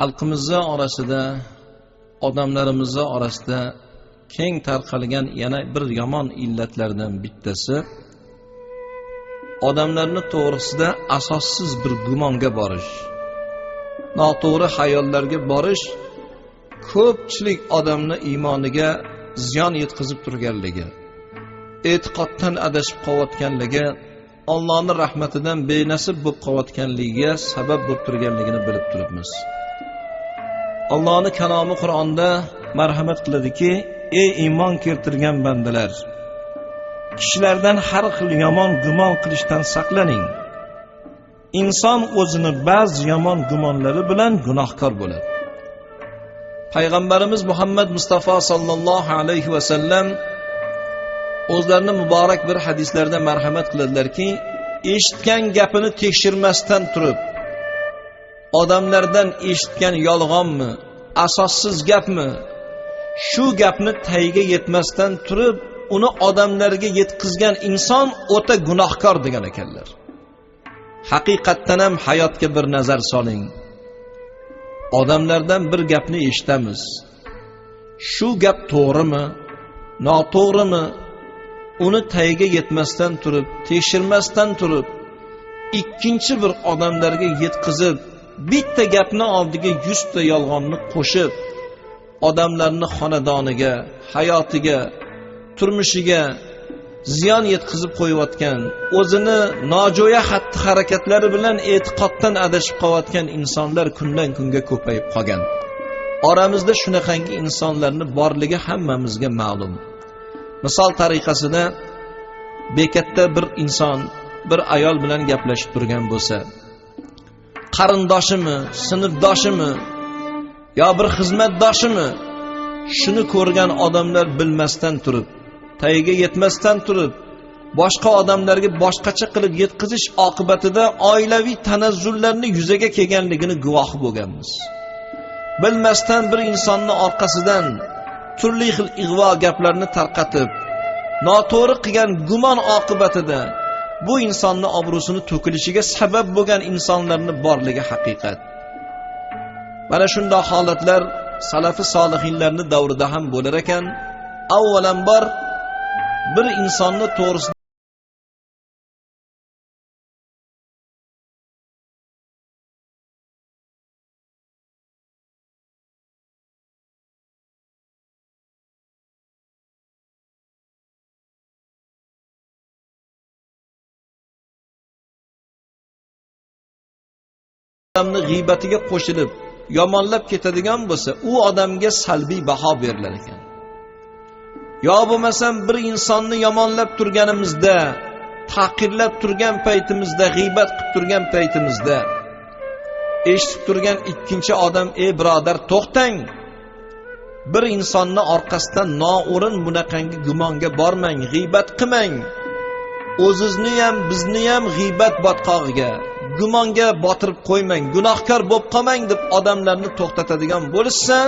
xalqimizning orasida, odamlarimizning orasida keng tarqalgan yana bir yomon illatlardan bittasi odamlarning to'g'risida asossiz bir gumonga borish, noto'g'ri xayollarga borish ko'pchilik odamni iymoniga ziyon yetkazib turganligi, e'tiqoddan adashib qolayotganligi, Allohning rahmatidan benasib bo'lib qolayotganligiga sabab bo'lib turganligini bilib turibmiz. Allohning kalomi Qur'onda marhamat qiladiki: "Ey iymon keltirgan bandalar, kishilardan har xil yomon gumon qilishdan saqlaning. Inson o'zini ba'zi yomon gumonlari bilan gunohkor bo'ladi." Payg'ambarimiz Muhammad Mustafa sallallohu alayhi va sallam o'zlarining muborak bir hadislarida marhamat qiladilarki, eshitgan gapini tekshirmasdan turib, odamlardan eshitgan yolg'onmi, asossiz gapmi, shu gapni tagiga yetmasdan turib uni odamlarga yetkazgan inson o'ta gunohkor degan ekanlar. Haqiqatdan ham hayotga bir nazar soling. Odamlardan bir gapni eshitamiz. Shu gap to'g'rimi, noto'g'rimi? Uni tagiga yetmasdan turib, tekshirmasdan turib, ikkinchi bir odamlarga yetkazib, bitta gapni oldiga 100 ta yolg'onni qo'shib, odamlarni xonadoniga, hayotiga, turmushiga ziyon yetkazib qo'yayotgan, o'zini nojo'ya xatti-harakatlari bilan e'tiqoddan adashib qolayotgan insonlar kundan kunga ko'payib qolgan. Oramizda shunaqangi insonlarning borligi hammamizga ma'lum. Misol tariqasida bekatda bir inson bir ayol bilan gaplashib turgan bo'lsa, qarindoshimi, sinfdoshimi yo bir xizmatdoshimi, shuni ko'rgan odamlar bilmasdan turib, tagiga yetmasdan turib, boshqa odamlarga boshqacha qilib yetkazish oqibatida oilaviy tanazzullarni yuzaga kelganligini guvohi bo'lganmiz. Bilmasdan bir insonning orqasidan turli xil ig'vo gaplarni tarqatib, noto'g'ri qilgan gumon oqibatida bu insonning obro'sini to'kilishiga sabab bo'lgan insonlarning borligi haqiqat. Mana shunday holatlar salafi solihinlarning davrida ham bo'lar ekan. Avvalambor bir insonni to'g'risida odamni g'ibatiga qo'shilib yomonlab ketadigan bo'lsa, u odamga salbiy baho berilar ekan. Yo bo'lmasam bir insonni yomonlab turganimizda, taqirlab turgan paytimizda, g'iybat qilib turgan paytimizda eshitib turgan ikkinchi odam: "Ey birodar, to'xtang. Bir insonni orqasidan noo'rin bunaqangi gumonga bormang, g'iybat qilmang. O'zingizni ham, bizni ham g'iybat botqog'iga, gumonga botirib qo'ymang, gunohkor bo'lib qolmang" deb odamlarni to'xtatadigan bo'lsa,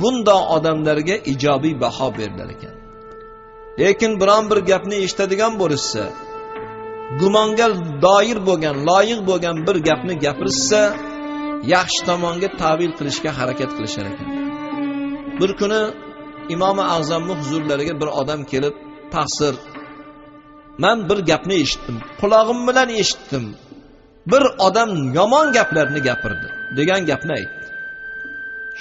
bunda odamlarga ijobiy baho berilar ekan. Lekin biron bir gapni eshitadigan bo'lsa, gumonga doir bo'lgan, loyiq bo'lgan bir gapni gapirsa, yaxshi tomonga ta'vil qilishga harakat qilishar ekan. Bir kuni Imom A'zamning huzurlariga bir odam kelib, "Taqsir, men bir gapni eshitdim, quloqim bilan eshitdim. Bir odam yomon gaplarni gapirdi" degan gapni aytdi.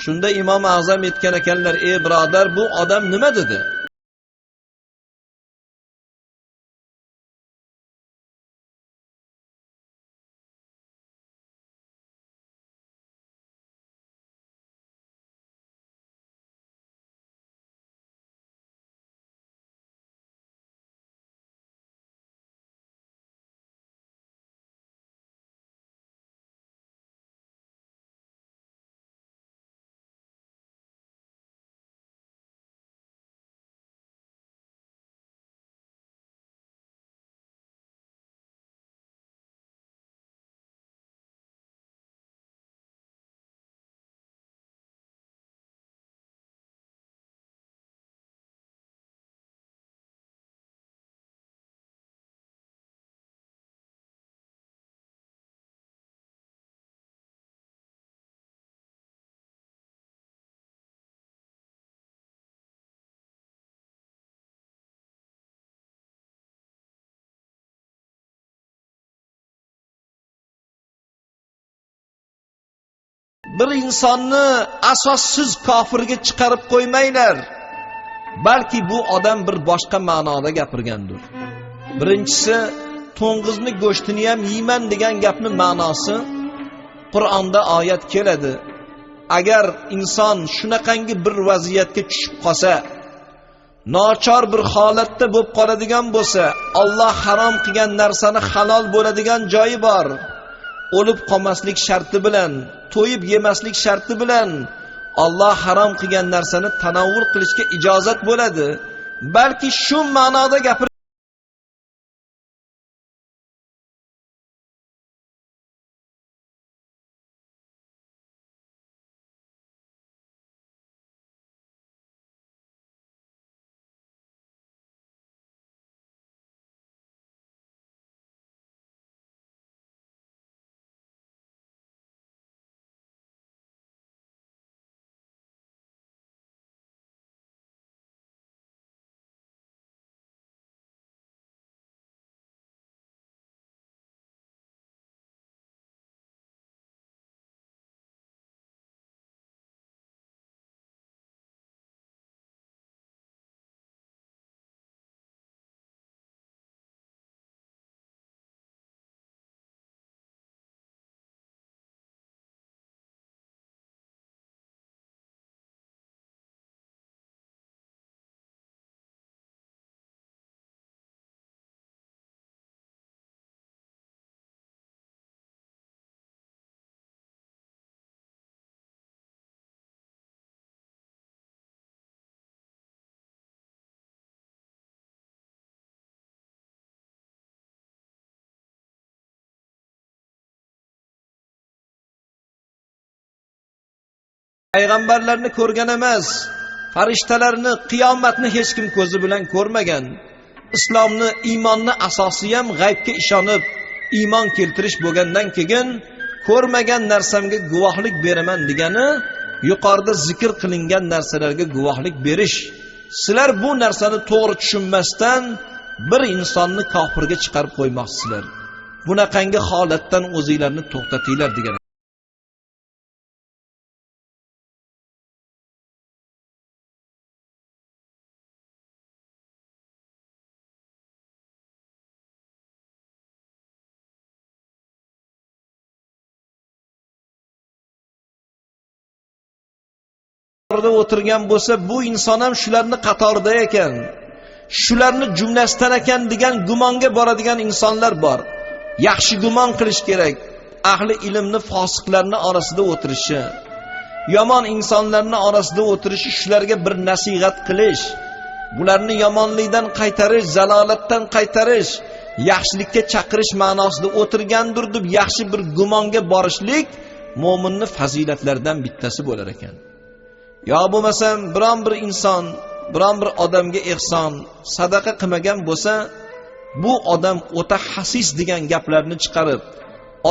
Shunda Imom A'zam aytgan ekanlar: "Ey birodar, bu odam nima dedi?" bir insonni asossiz kofirga chiqarib qo'ymanglar. Balki bu odam bir boshqa ma'noda gapirgandir. Birinchisi, to'ng'izni go'shtini ham yeyman degan gapning ma'nosi Qur'onda oyat keladi. Agar inson shunaqangi bir vaziyatga tushib qolsa, nochor bir holatda bo'lib qoladigan bo'lsa, Alloh harom qilgan narsani halol bo'ladigan joyi bor. O'lib qolmaslik sharti bilan, to'yib yemaslik sharti bilan Alloh harom qilgan narsani tanovvul qilishga ijozat bo'ladi. Balki shu ma'noda gapir payg'ambarlarni ko'rgan emas, farishtalarni, qiyomatni hech kim ko'zi bilan ko'rmagan. Islomni, iymonni asosi ham g'aybga ishonib, iymon keltirish bo'lgandan keyin ko'rmagan narsamga guvohlik beraman degani yuqorida zikr qilingan narsalarga guvohlik berish. Sizlar bu narsani to'g'ri tushunmasdan bir insonni kofirga chiqarib qo'ymoqsizlar. Bunaqangi holatdan o'zinglarni to'xtatinglar degan. O'tirgan bo'lsa, bu inson ham shularni qatorida ekan, shularni jumlasidan ekan degan gumonga boradigan insonlar bor. Yaxshi gumon qilish kerak. Ahli ilmni fosiqlarning orasida o'tirishi, yomon insonlarning orasida o'tirishi, shularga bir nasihat qilish, bularni yomonlikdan qaytarish, zalolatdan qaytarish, yaxshilikka chaqirish ma'nosida o'tirgandir deb yaxshi bir gumonga borishlik mo'minning fazilatlaridan bittasi bo'lar ekan. Yo bo'lmasam biron bir inson, biron bir odamga ehson, sadaqa qilmagan bo'lsa, bu odam o'ta hasis degan gaplarni chiqarib,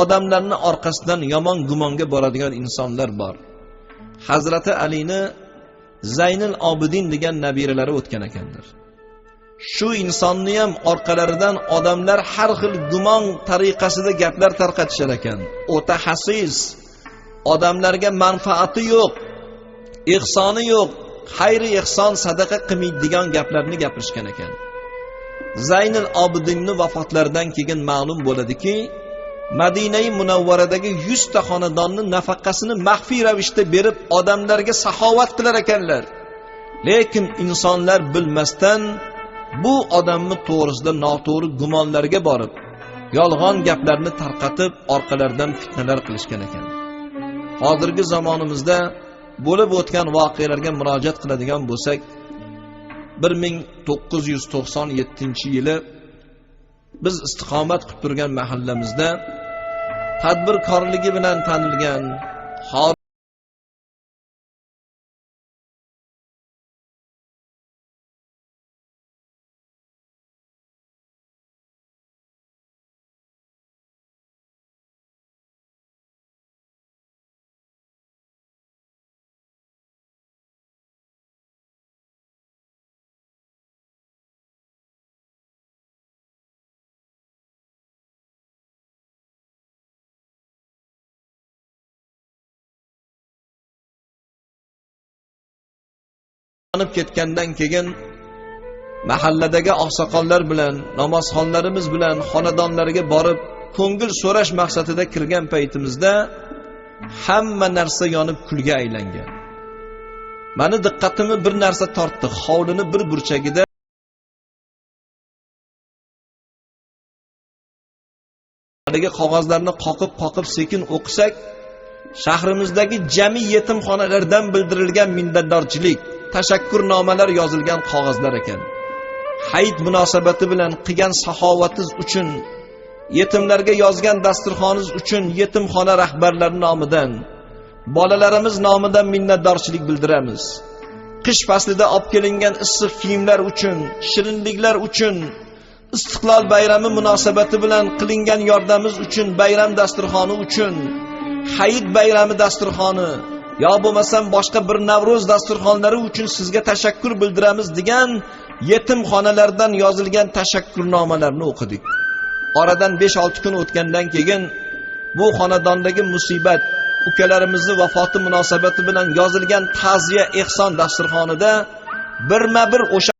odamlarning orqasidan yomon gumonga boradigan insonlar bor. Hazrati Alini Zaynul Obidin degan nabiralari o'tgan ekandir. Shu insonni ham orqalaridan odamlar har xil gumon tariqasida gaplar tarqatishar ekan. O'ta hasis, odamlarga manfaati yo'q, ihsoni yo'q, xayri ihson, sadaqa qilmaydigan gaplarni gapirishgan ekan. Zaynul Obidinning vafotlaridan keyin ma'lum bo'ladiki, Madinai Munavvaradagi 100 ta xonadonning nafaqasini maxfiy ravishda berib odamlarga saxovat qilar ekanlar. Lekin insonlar bilmasdan bu odamni to'g'risida noto'g'ri gumonlarga borib, yolg'on gaplarni tarqatib, orqalaridan fitnalar qilishgan ekan. Hozirgi zamonimizda bo'lib o'tgan voqealarga murojaat qiladigan bo'lsak, 1997-yili biz istiqomat qilib turgan mahallamizda tadbirkorligi bilan tanilgan yonib ketgandan keyin mahalladagi oqsoqollar bilan, namozxonlarimiz bilan xonadonlarga borib ko'ngil so'rash maqsadida kirgan paytimizda hamma narsa yonib kulga aylangan. Meni diqqatimni bir narsa tortdi. Hovlini bir burchagida haligi qog'ozlarni qoqib sekin o'qisak, shahrimizdagi jami yetimxonalardan bildirilgan minnatdorchilik, tashakkurnomalar yozilgan qog'ozlar ekan. Hayit munosabati bilan qilgan saxovatiz uchun, yetimlarga yozgan dasturxoningiz uchun yetimxona rahbarlari nomidan, bolalarimiz nomidan minnatdorchilik bildiramiz. Qish faslida olib kelingan issiq kiyimlar uchun, shirinliklar uchun, Istiqlol bayrami munosabati bilan qilingan yordamimiz uchun, bayram dasturxoni uchun, Hayit bayrami dasturxoni yo bo'lmasam boshqa bir Navro'z dasturxonlari uchun sizga tashakkur bildiramiz degan yetimxonalardan yozilgan tashakkurnomalarni o'qidik. Oradan 5-6 kun o'tgandan keyin bu xonadondagi musibat, ukalarimizning vafoti munosabati bilan yozilgan ta'ziya ehson dasturxonida birma-bir o'sha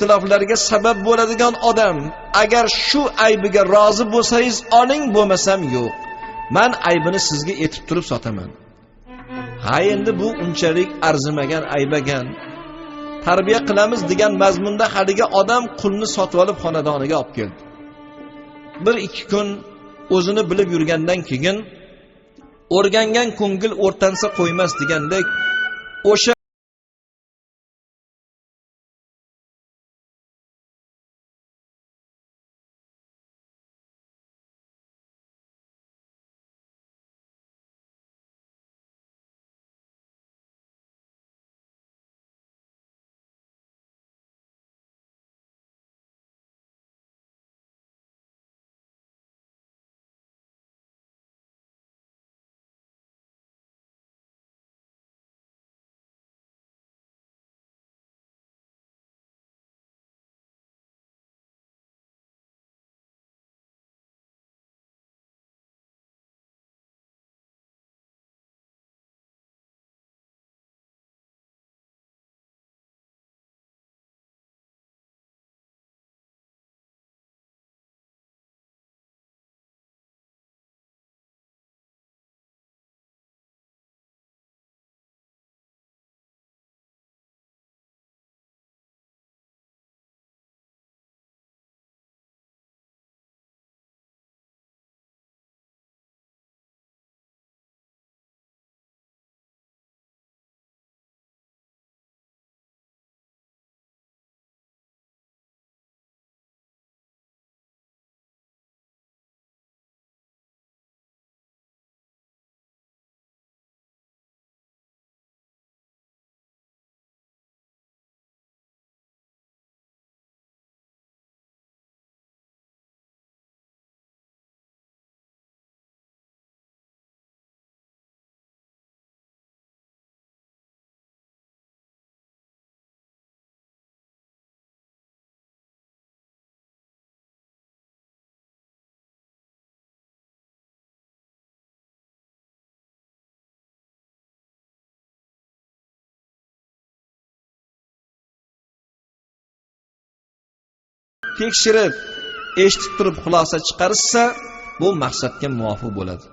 ixtiloflarga sabab bo'ladigan odam, agar shu aybiga rozi bo'lsangiz oling, bo'lmasam yo'q. Men aybini sizga etib turib sotaman. Ha, endi bu unchalik arzimagan aybagan. Tarbiya qilamiz degan mazmunda haligi odam qulni sotib olib xonadoniga olib keldi. 1-2 kun o'zini bilib yurgandan keyin o'rgangan ko'ngil o'rtansa qo'ymas degandek o'sha tekshirib, eshitib turib xulosa chiqarsa, bu maqsadga muvofiq bo'ladi.